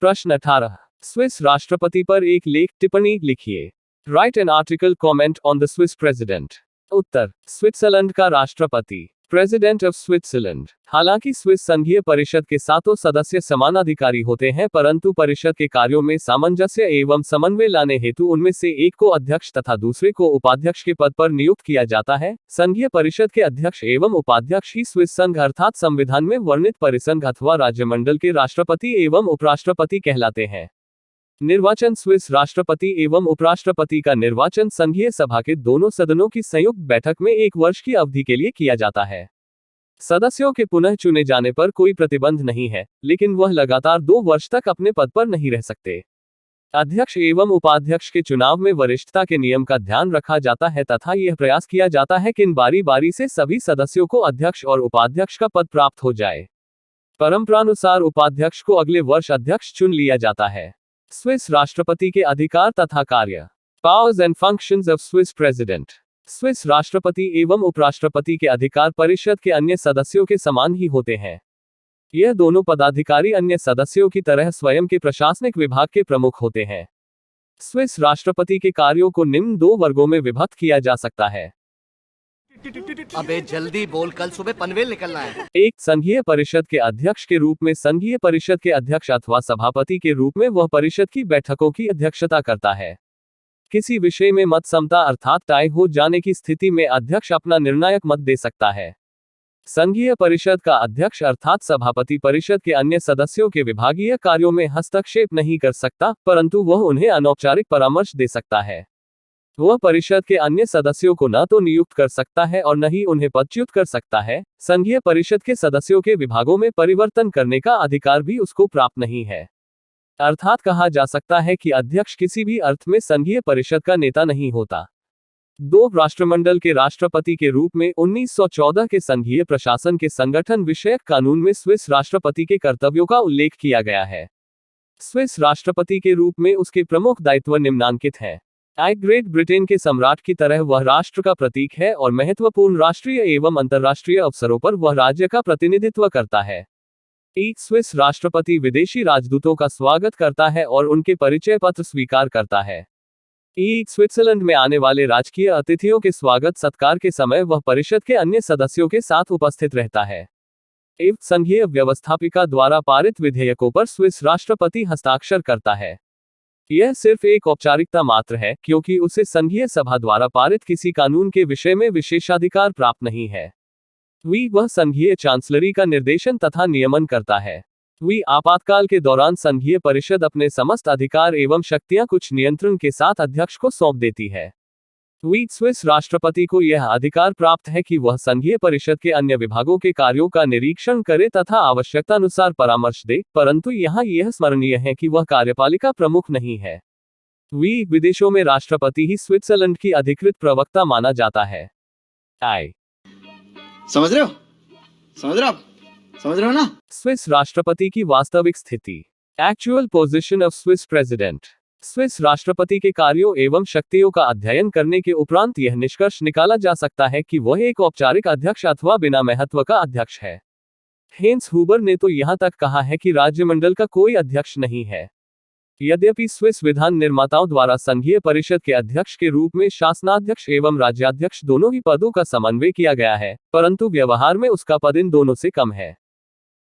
प्रश्न 18। स्विस राष्ट्रपति पर एक लेख टिप्पणी लिखिए। Right an article comment on the Swiss president. Uttar, Switzerland का राष्ट्रपति, प्रेसिडेंट ऑफ स्विट्जरलैंड। हालांकि स्विस संघीय परिषद के सातों सदस्य समानाधिकारी होते हैं, परंतु परिषद के कार्यों में सामंजस्य एवं समन्वय लाने हेतु उनमें से एक को अध्यक्ष तथा दूसरे को उपाध्यक्ष के पद पर नियुक्त किया जाता है। संघीय परिषद के अध्यक्ष एवं उपाध्यक्ष ही स्विस संघ अर्थात संविधान में वर्णित परिसंघ अथवा राज्यमंडल के राष्ट्रपति एवं उपराष्ट्रपति कहलाते हैं। निर्वाचन स्विस राष्ट्रपति एवं उपराष्ट्रपति का निर्वाचन संघीय सभा के दोनों सदनों की संयुक्त बैठक में 1 वर्ष की अवधि के लिए किया जाता है। सदस्यों के पुनः चुने जाने पर कोई प्रतिबंध नहीं है, लेकिन वह लगातार 2 वर्ष तक अपने पद पर नहीं रह सकते। अध्यक्ष एवं उपाध्यक्ष के चुनाव में वरिष्ठता के नियम का ध्यान रखा जाता है तथा यह प्रयास किया जाता है कि बारी बारी से सभी सदस्यों को अध्यक्ष और उपाध्यक्ष का पद प्राप्त हो जाए। परंपरानुसार उपाध्यक्ष को अगले वर्ष अध्यक्ष चुन लिया जाता है। स्विस राष्ट्रपति के अधिकार तथा कार्य। Powers and functions of Swiss president. Swiss राष्ट्रपति एवं उपराष्ट्रपति के अधिकार परिषद के अन्य सदस्यों के समान ही होते हैं। यह दोनों पदाधिकारी अन्य सदस्यों की तरह स्वयं के प्रशासनिक विभाग के प्रमुख होते हैं। स्विस राष्ट्रपति के कार्यों को निम्न 2 वर्गों में विभक्त किया जा सकता है। अबे जल्दी बोल, कल सुबह पनवेल निकलना है। 1. संघीय परिषद के अध्यक्ष के रूप में संघीय परिषद के अध्यक्ष अथवा सभापति के रूप में वह परिषद की बैठकों की अध्यक्षता करता है। किसी विषय में मत समता अर्थात टाई हो जाने की स्थिति में अध्यक्ष अपना निर्णायक मत दे सकता है। संघीय परिषद का अध्यक्ष अर्थात सभापति परिषद के अन्य सदस्यों के विभागीय कार्यों में हस्तक्षेप नहीं कर सकता, परंतु वह उन्हें अनौपचारिक परामर्श दे सकता है। वह परिषद के अन्य सदस्यों को न तो नियुक्त कर सकता है और न ही उन्हें पदच्युत कर सकता है। संघीय परिषद के सदस्यों के विभागों में परिवर्तन करने का अधिकार भी उसको प्राप्त नहीं है। अर्थात कहा जा सकता है कि अध्यक्ष किसी भी अर्थ में संघीय परिषद का नेता नहीं होता। 2. राष्ट्रमंडल के राष्ट्रपति के रूप में 1914 के संघीय प्रशासन के संगठन विषयक कानून में स्विस राष्ट्रपति के कर्तव्यों का उल्लेख किया गया है। स्विस राष्ट्रपति के रूप में उसके प्रमुख दायित्व निम्नांकित हैं। ग्रेट ब्रिटेन के सम्राट की तरह वह राष्ट्र का प्रतीक है और महत्वपूर्ण राष्ट्रीय एवं अंतर्राष्ट्रीय अवसरों पर वह राज्य का प्रतिनिधित्व करता है। एक स्विस राष्ट्रपति विदेशी राजदूतों का स्वागत करता है और उनके परिचय पत्र स्वीकार करता है। एक स्विट्जरलैंड में आने वाले राजकीय अतिथियों के स्वागत सत्कार के समय वह परिषद के अन्य सदस्यों के साथ उपस्थित रहता है। एक संघीय व्यवस्थापिका द्वारा पारित विधेयकों पर स्विस राष्ट्रपति हस्ताक्षर करता है। यह सिर्फ एक औपचारिकता मात्र है, क्योंकि उसे संघीय सभा द्वारा पारित किसी कानून के विषय में विशेषाधिकार प्राप्त नहीं है। वह संघीय चांसलरी का निर्देशन तथा नियमन करता है। आपातकाल के दौरान संघीय परिषद अपने समस्त अधिकार एवं शक्तियां कुछ नियंत्रण के साथ अध्यक्ष को सौंप देती है। स्विस राष्ट्रपति को यह अधिकार प्राप्त है कि वह संघीय परिषद के अन्य विभागों के कार्यों का निरीक्षण करे तथा आवश्यकतानुसार परामर्श दे, परंतु यहाँ यह स्मरणीय है कि वह कार्यपालिका प्रमुख नहीं है। विदेशों में राष्ट्रपति ही स्विट्जरलैंड की अधिकृत प्रवक्ता माना जाता है। समझ रहे हो? समझ रहे हो ना? स्विस राष्ट्रपति की वास्तविक स्थिति। Actual position of Swiss president. Swiss राष्ट्रपति के कार्यों एवं शक्तियों का अध्ययन करने के उपरांत यह निष्कर्ष निकाला जा सकता है कि वह एक औपचारिक अध्यक्ष अथवा बिना महत्व का अध्यक्ष है। हेंस हुबर ने तो यहाँ तक कहा है कि राज्यमंडल का कोई अध्यक्ष नहीं है। यद्यपि स्विस विधान निर्माताओं द्वारा संघीय परिषद के अध्यक्ष के रूप में शासनाध्यक्ष एवं राज्याध्यक्ष दोनों ही पदों का समन्वय किया गया है, परंतु व्यवहार में उसका पद इन दोनों से कम है।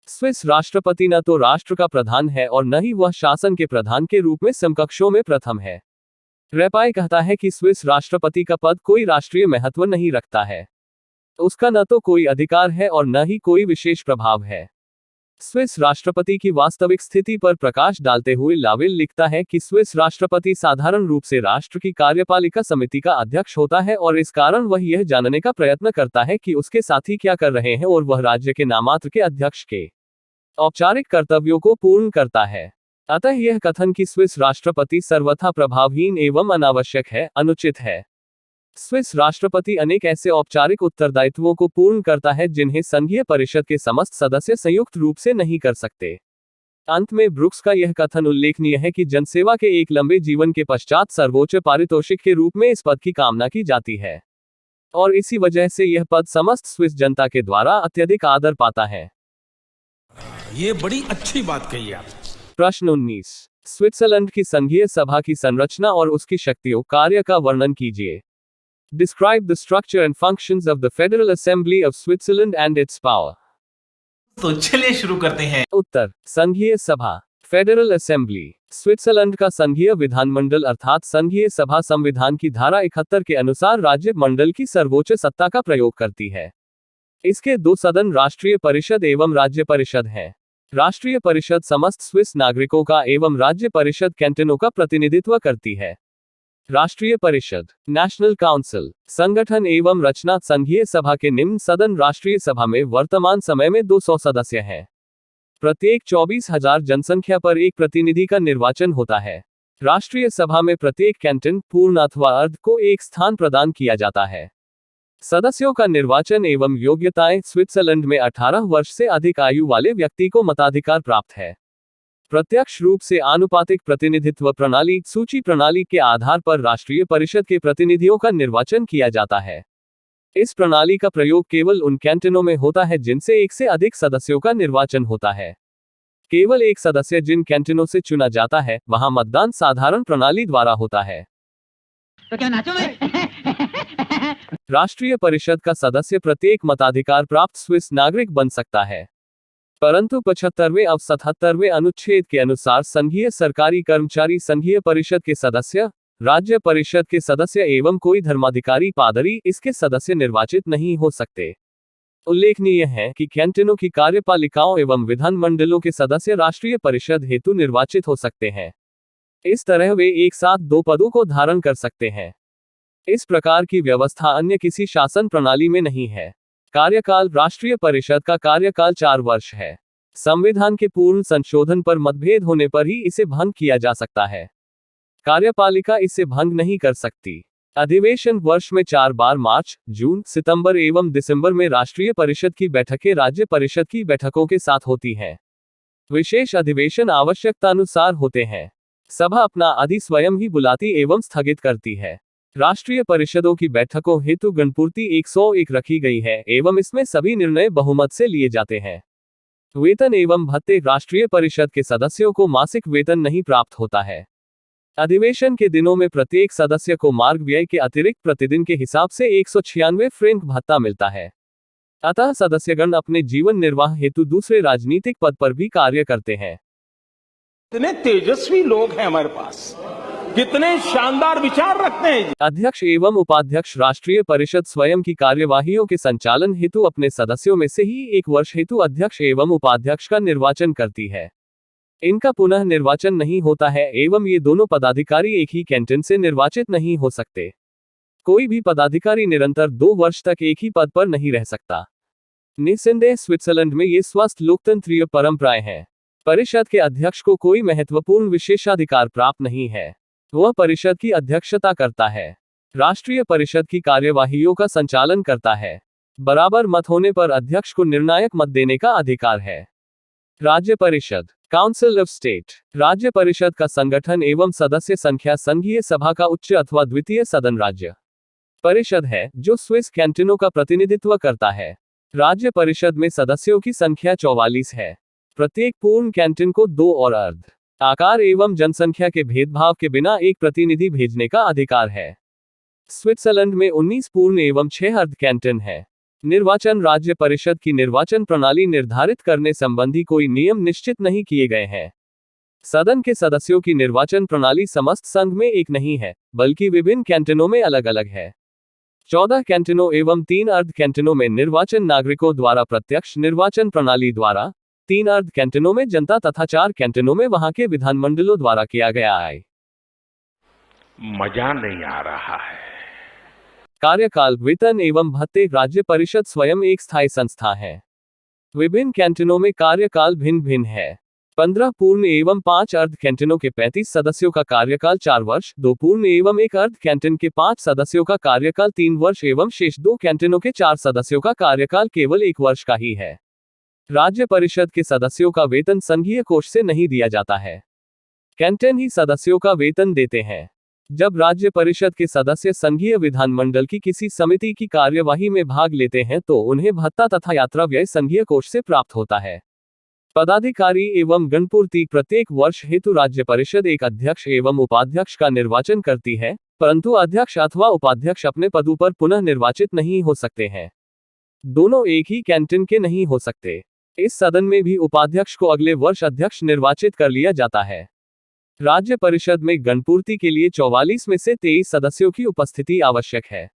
स्विस राष्ट्रपति न तो राष्ट्र का प्रधान है और न ही वह शासन के प्रधान के रूप में समकक्षों में प्रथम है। रेपाई कहता है कि स्विस राष्ट्रपति का पद कोई राष्ट्रीय महत्व नहीं रखता है। उसका न तो कोई अधिकार है और न ही कोई विशेष प्रभाव है। स्विस राष्ट्रपति की वास्तविक स्थिति पर प्रकाश डालते हुए लावेल लिखता है कि स्विस राष्ट्रपति साधारण रूप से राष्ट्र की कार्यपालिका समिति का अध्यक्ष होता है और इस कारण वह यह जानने का प्रयत्न करता है कि उसके साथी क्या कर रहे हैं और वह राज्य के नामात्र के अध्यक्ष के औपचारिक कर्तव्यों को पूर्ण करता है। अतः यह कथन कि स्विस राष्ट्रपति सर्वथा प्रभावहीन एवं अनावश्यक है, अनुचित है। स्विस राष्ट्रपति अनेक ऐसे औपचारिक उत्तरदायित्वों को पूर्ण करता है जिन्हें संघीय परिषद के समस्त सदस्य संयुक्त रूप से नहीं कर सकते। अंत में ब्रुक्स का यह कथन उल्लेखनीय है कि जनसेवा के एक लंबे जीवन के पश्चात सर्वोच्च पारितोषिक के रूप में इस पद की कामना की जाती है और इसी वजह से यह पद समस्त स्विस जनता के द्वारा अत्यधिक आदर पाता है। ये बड़ी अच्छी बात कही आप। प्रश्न 19। स्विट्जरलैंड की संघीय सभा की संरचना और उसकी शक्तियों कार्य का वर्णन कीजिए। Describe the structure and functions of the Federal Assembly of Switzerland and its power. तो चलिए शुरू करते हैं। उत्तर, संघीय सभा, फेडरल असेंबली। स्विट्जरलैंड का संघीय विधानमंडल अर्थात संघीय सभा संविधान की धारा 71 के अनुसार राज्य मंडल की सर्वोच्च सत्ता का प्रयोग करती है। इसके दो सदन राष्ट्रीय परिषद एवं राज्य परिषद हैं। राष्ट्रीय परिषद समस्त स्विस नागरिकों का एवं राज्य परिषद कैंटनों का प्रतिनिधित्व करती है। राष्ट्रीय परिषद, नेशनल काउंसिल, संगठन एवं रचना। संघीय सभा के निम्न सदन राष्ट्रीय सभा में वर्तमान समय में 200 सदस्य हैं। प्रत्येक 24,000 जनसंख्या पर एक प्रतिनिधि का निर्वाचन होता है। राष्ट्रीय सभा में प्रत्येक कैंटन, पूर्ण अथवा अर्ध, को एक स्थान प्रदान किया जाता है। सदस्यों का निर्वाचन एवं योग्यताएं। स्विट्जरलैंड में 18 वर्ष से अधिक आयु वाले व्यक्ति को मताधिकार प्राप्त है। प्रत्यक्ष रूप से आनुपातिक प्रतिनिधित्व प्रणाली, सूची प्रणाली के आधार पर राष्ट्रीय परिषद के प्रतिनिधियों का निर्वाचन किया जाता है। इस प्रणाली का प्रयोग केवल उन कैंटनों में होता है जिनसे एक से अधिक सदस्यों का निर्वाचन होता है। केवल एक सदस्य जिन कैंटनों से चुना जाता है, वहां मतदान साधारण प्रणाली द्वारा होता है। तो क्या नाचो मैं? राष्ट्रीय परिषद का सदस्य प्रत्येक मताधिकार प्राप्त स्विस नागरिक बन सकता है, परंतु 75वें और 77वें अनुच्छेद के अनुसार संघीय सरकारी कर्मचारी, संघीय परिषद के सदस्य, राज्य परिषद के सदस्य एवं कोई धर्माधिकारी पादरी इसके सदस्य निर्वाचित नहीं हो सकते। उल्लेखनीय है कि कैंटनों की कार्यपालिकाओं एवं विधानमंडलों के सदस्य राष्ट्रीय परिषद हेतु निर्वाचित हो सकते हैं। इस तरह वे एक साथ दो पदों को धारण कर सकते हैं। इस प्रकार की व्यवस्था अन्य किसी शासन प्रणाली में नहीं है। कार्यकाल, राष्ट्रीय परिषद का कार्यकाल 4 वर्ष है। संविधान के पूर्ण संशोधन पर मतभेद होने पर ही इसे भंग किया जा सकता है। कार्यपालिका इसे भंग नहीं कर सकती। अधिवेशन वर्ष में 4 बार मार्च, जून, सितंबर एवं दिसंबर में राष्ट्रीय परिषद की बैठकें राज्य परिषद की बैठकों के साथ होती हैं। विशेष अधिवेशन आवश्यकतानुसार होते हैं। सभा अपना अधि स्वयं ही बुलाती एवं स्थगित करती है। राष्ट्रीय परिषदों की बैठकों हेतु गणपूर्ति 101 रखी गई है एवं इसमें सभी निर्णय बहुमत से लिए जाते हैं। वेतन एवं भत्ते। राष्ट्रीय परिषद के सदस्यों को मासिक वेतन नहीं प्राप्त होता है। अधिवेशन के दिनों में प्रत्येक सदस्य को मार्ग व्यय के अतिरिक्त प्रतिदिन के हिसाब से 196 फ्रेंक भत्ता मिलता है। अतः सदस्यगण अपने जीवन निर्वाह हेतु दूसरे राजनीतिक पद पर भी कार्य करते हैं। कितने तेजस्वी लोग हैं हमारे पास, कितने शानदार विचार रखते हैं। अध्यक्ष एवं उपाध्यक्ष। राष्ट्रीय परिषद स्वयं की कार्यवाहियों के संचालन हेतु अपने सदस्यों में से ही 1 वर्ष हेतु अध्यक्ष एवं उपाध्यक्ष का निर्वाचन करती है। इनका पुनः निर्वाचन नहीं होता है एवं ये दोनों पदाधिकारी एक ही कैंटन से निर्वाचित नहीं हो सकते। कोई भी पदाधिकारी निरंतर 2 वर्ष तक एक ही पद पर नहीं रह सकता। निस्संदेह स्विट्जरलैंड में ये स्वस्थ लोकतंत्रीय परंपराएं हैं। परिषद के अध्यक्ष को कोई महत्वपूर्ण विशेषाधिकार प्राप्त नहीं है। वह परिषद की अध्यक्षता करता है, राष्ट्रीय परिषद की कार्यवाहियों का संचालन करता है। बराबर मत होने पर अध्यक्ष को निर्णायक मत देने का अधिकार है। राज्य परिषद, काउंसिल ऑफ स्टेट। राज्य परिषद का संगठन एवं सदस्य संख्या संघीय सभा का उच्च अथवा द्वितीय सदन राज्य परिषद है, जो स्विस कैंटनों का प्रतिनिधित्व करता है। राज्य परिषद में सदस्यों की संख्या 44 है। प्रत्येक पूर्ण कैंटन को 2 और अर्ध आकार एवं जनसंख्या के भेदभाव के बिना एक प्रतिनिधि भेजने का अधिकार है। स्विट्जरलैंड में 19 पूर्ण एवं 6 अर्ध कैंटन है। निर्वाचन। राज्य परिषद की निर्वाचन प्रणाली निर्धारित करने संबंधी कोई नियम निश्चित नहीं किए गए हैं। सदन के सदस्यों की निर्वाचन प्रणाली समस्त संघ में एक नहीं है, बल्कि विभिन्न कैंटनों में अलग अलग है। 14 कैंटनों एवं 3 अर्ध कैंटनों में निर्वाचन नागरिकों द्वारा प्रत्यक्ष निर्वाचन प्रणाली द्वारा, 3 अर्ध कैंटनों में जनता तथा 4 कैंटनों में वहां के विधानमंडलों द्वारा किया गया है। मजा नहीं आ रहा है। कार्यकाल, वेतन एवं भत्ते। राज्य परिषद स्वयं एक स्थायी संस्था है। विभिन्न कैंटनों में कार्यकाल भिन्न भिन्न है। 15 पूर्ण एवं 5 अर्ध कैंटनों के 35 सदस्यों का कार्यकाल 4 वर्ष, 2 पूर्ण एवं 1 अर्ध कैंटन के 5 सदस्यों का कार्यकाल 3 वर्ष एवं शेष 2 कैंटनों के 4 सदस्यों का कार्यकाल केवल 1 वर्ष का ही है। राज्य परिषद के सदस्यों का वेतन संघीय कोष से नहीं दिया जाता है। कैंटन ही सदस्यों का वेतन देते हैं। जब राज्य परिषद के सदस्य संघीय विधानमंडल की किसी समिति की कार्यवाही में भाग लेते हैं तो उन्हें भत्ता तथा यात्रा व्यय संघीय कोष से प्राप्त होता है। पदाधिकारी एवं गणपूर्ति प्रत्येक वर्ष हेतु राज्य परिषद एक अध्यक्ष एवं उपाध्यक्ष का निर्वाचन करती है, परंतु अध्यक्ष अथवा उपाध्यक्ष अपने पदों पर पुनः निर्वाचित नहीं हो सकते हैं। दोनों एक ही कैंटन के नहीं हो सकते। इस सदन में भी उपाध्यक्ष को अगले वर्ष अध्यक्ष निर्वाचित कर लिया जाता है। राज्य परिषद में गणपूर्ति के लिए 44 में से 23 सदस्यों की उपस्थिति आवश्यक है।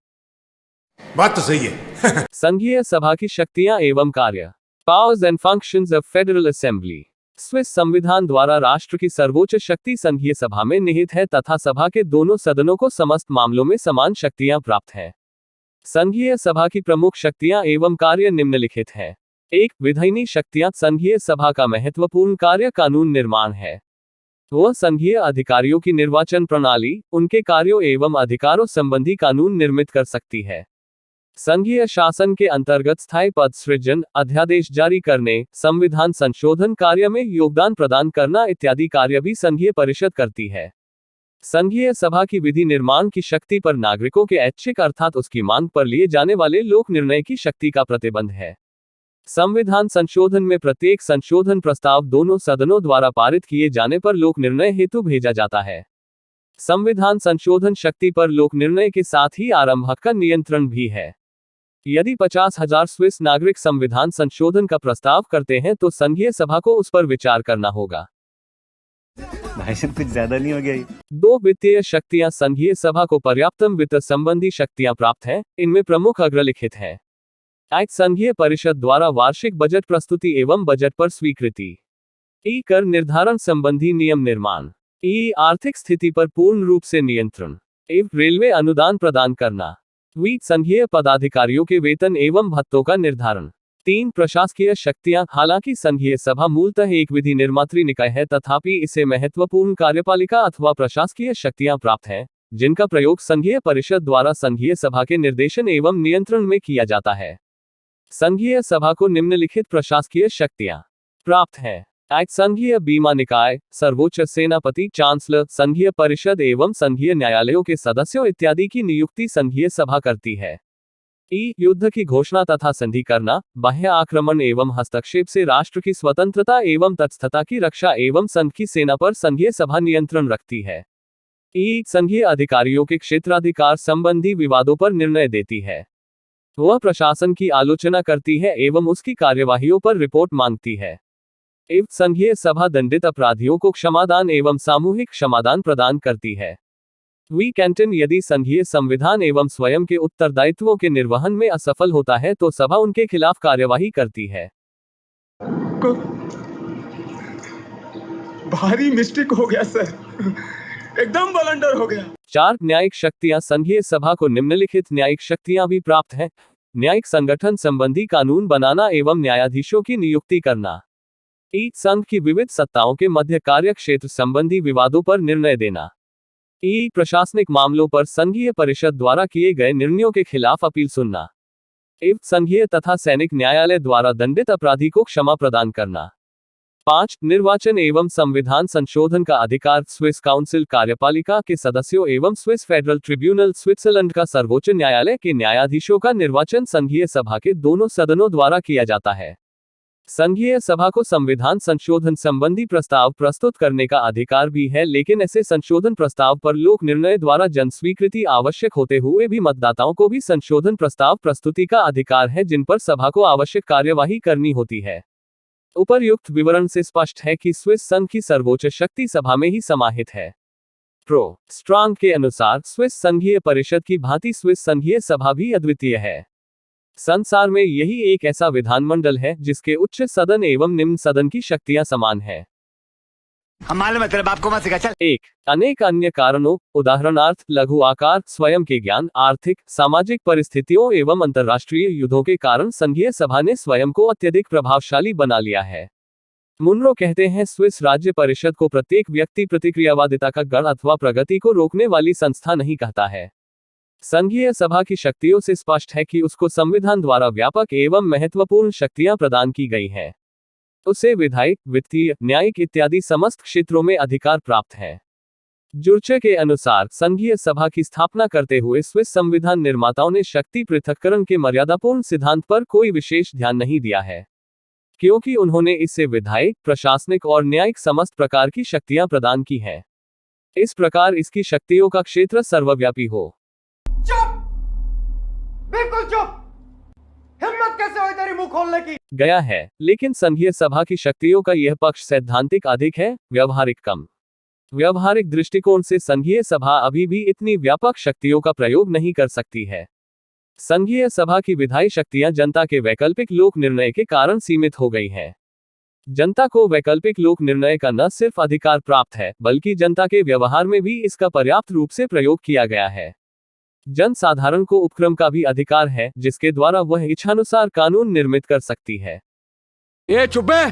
बात तो सही है। संघीय सभा की शक्तियां एवं कार्य। Powers and functions of federal assembly. Swiss संविधान द्वारा राष्ट्र की सर्वोच्च शक्ति संघीय सभा में निहित है तथा सभा के दोनों सदनों को समस्त मामलों में समान शक्तियां प्राप्त हैं। संघीय सभा की प्रमुख शक्तियां एवं कार्य निम्नलिखित हैं। 1. विधायिनी शक्तियां। संघीय सभा का महत्वपूर्ण कार्य कानून निर्माण है। वह संघीय अधिकारियों की निर्वाचन प्रणाली, उनके कार्यों एवं अधिकारों संबंधी कानून निर्मित कर सकती है। संघीय शासन के अंतर्गत स्थायी पद सृजन, अध्यादेश जारी करने, संविधान संशोधन कार्य में योगदान प्रदान करना इत्यादि कार्य भी संघीय परिषद करती है। संघीय सभा की विधि निर्माण की शक्ति पर नागरिकों के ऐच्छिक अर्थात उसकी मांग पर लिए जाने वाले लोक निर्णय की शक्ति का प्रतिबंध है। संविधान संशोधन में प्रत्येक संशोधन प्रस्ताव दोनों सदनों द्वारा पारित किए जाने पर लोक निर्णय हेतु भेजा जाता है। संविधान संशोधन शक्ति पर लोक निर्णय के साथ ही आरंभ हक का नियंत्रण भी है। यदि 50,000 स्विस नागरिक संविधान संशोधन का प्रस्ताव करते हैं तो संघीय सभा को उस पर विचार करना होगा। भाई साहब कुछ ज्यादा नहीं हो गया ये? 2. वित्तीय शक्तियां। संघीय सभा को पर्याप्तम वित्त संबंधी शक्तियां प्राप्त हैं, इनमें प्रमुख अग्रलिखित हैं। संघीय परिषद द्वारा वार्षिक बजट प्रस्तुति एवं बजट पर स्वीकृति। कर निर्धारण संबंधी नियम निर्माण। आर्थिक स्थिति पर पूर्ण रूप से नियंत्रण। रेलवे अनुदान प्रदान करना। संघीय पदाधिकारियों के वेतन एवं भत्तों का निर्धारण। 3. प्रशासकीय शक्तियां। हालांकि संघीय सभा मूलतः एक विधि निर्मात्री निकाय है, तथापि इसे महत्वपूर्ण कार्यपालिका अथवा प्रशासकीय शक्तियां प्राप्त हैं, जिनका प्रयोग संघीय परिषद द्वारा संघीय सभा के निर्देशन एवं नियंत्रण में किया जाता है। संघीय सभा को निम्नलिखित प्रशासकीय शक्तियां प्राप्त हैं। संघीय बीमा निकाय, सर्वोच्च सेनापति, चांसलर, संघीय परिषद एवं संघीय न्यायालयों के सदस्यों इत्यादि की नियुक्ति संघीय सभा करती है। युद्ध की घोषणा तथा संधि करना, बाह्य आक्रमण एवं हस्तक्षेप से राष्ट्र की स्वतंत्रता एवं तटस्थता की रक्षा एवं संघ की सेना पर संघीय सभा नियंत्रण रखती है। संघीय अधिकारियों के क्षेत्राधिकार संबंधी विवादों पर निर्णय देती है। वह प्रशासन की आलोचना करती है एवं उसकी कार्यवाहियों पर रिपोर्ट मांगती है। संघीय सभा दंडित अपराधियों को क्षमादान एवं सामूहिक क्षमादान प्रदान करती है। कैंटन यदि संघीय संविधान एवं स्वयं के उत्तरदायित्वों के निर्वहन में असफल होता है तो सभा उनके खिलाफ कार्यवाही करती है। भारी मिस्टेक हो गया सर, एकदम ब्लंडर हो गया। 4. न्यायिक शक्तियां। संघीय सभा को निम्नलिखित न्यायिक शक्तियां भी प्राप्त हैं। न्यायिक संगठन संबंधी कानून बनाना एवं न्यायाधीशों की नियुक्ति करना। संघ की विविध सत्ताओं के मध्य कार्य क्षेत्र संबंधी विवादों पर निर्णय देना। प्रशासनिक मामलों पर संघीय परिषद द्वारा किए गए निर्णयों के खिलाफ अपील सुनना। संघीय तथा सैनिक न्यायालय द्वारा दंडित अपराधी को क्षमा प्रदान करना। 5. निर्वाचन एवं संविधान संशोधन का अधिकार। स्विस काउंसिल कार्यपालिका के सदस्यों एवं स्विस फेडरल ट्रिब्यूनल स्विट्जरलैंड का सर्वोच्च न्यायालय के न्यायाधीशों का निर्वाचन संघीय सभा के दोनों सदनों द्वारा किया जाता है। संघीय सभा को संविधान संशोधन संबंधी प्रस्ताव प्रस्तुत करने का अधिकार भी है, लेकिन ऐसे संशोधन प्रस्ताव पर लोक निर्णय द्वारा जन स्वीकृति आवश्यक होते हुए भी मतदाताओं को भी संशोधन प्रस्ताव प्रस्तुति का अधिकार है, जिन पर सभा को आवश्यक कार्यवाही करनी होती है। उपर्युक्त विवरण से स्पष्ट है कि स्विस संघ की सर्वोच्च शक्ति सभा में ही समाहित है। स्ट्रांग के अनुसार स्विस संघीय परिषद की भांति स्विस संघीय सभा भी अद्वितीय है। संसार में यही एक ऐसा विधानमंडल है जिसके उच्च सदन एवं निम्न सदन की शक्तियां समान है। हम मालूम है तेरे बाप को मत सिखा चल। 1. अनेक अन्य कारणों, उदाहरणार्थ लघु आकार, स्वयं के ज्ञान, आर्थिक, सामाजिक परिस्थितियों एवं अंतर्राष्ट्रीय युद्धों के कारण संघीय सभा ने स्वयं को अत्यधिक प्रभावशाली बना लिया है। मुनरो कहते हैं, स्विस राज्य परिषद को प्रत्येक व्यक्ति प्रतिक्रियावादिता का गण अथवा प्रगति को रोकने वाली संस्था नहीं कहता है। संघीय सभा की शक्तियों से स्पष्ट है कि उसको संविधान द्वारा व्यापक एवं महत्वपूर्ण शक्तियां प्रदान की गई हैं। उसे विधायी, वित्तीय, न्यायिक इत्यादि समस्त क्षेत्रों में अधिकार प्राप्त है। जुर्चे के अनुसार संघीय सभा की स्थापना करते हुए स्विस संविधान निर्माताओं ने शक्ति पृथक्करण के मर्यादापूर्ण सिद्धांत पर कोई विशेष ध्यान नहीं दिया है। क्योंकि उन्होंने इससे विधायिक, प्रशासनिक और न्यायिक समस्त प्रकार की शक्तियां प्रदान की हैं। इस प्रकार इसकी शक्तियों का क्षेत्र सर्वव्यापी हो। बिल्कुल चुप। हिम्मत कैसे हुई तेरी मुंह खोलने की? गया है, लेकिन संघीय सभा की शक्तियों का यह पक्ष सैद्धांतिक अधिक है, व्यवहारिक कम। व्यवहारिक दृष्टिकोण से संघीय सभा अभी भी इतनी व्यापक शक्तियों का प्रयोग नहीं कर सकती है। संघीय सभा की विधायी शक्तियां जनता के वैकल्पिक लोक निर्णय के कारण सीमित हो गई हैं। जनता को वैकल्पिक लोक निर्णय का न सिर्फ अधिकार प्राप्त है, बल्कि जनता के व्यवहार में भी इसका पर्याप्त रूप से प्रयोग किया गया है। जन साधारण को उपक्रम का भी अधिकार है, जिसके द्वारा वह इच्छानुसार कानून निर्मित कर सकती है। ये चुप है।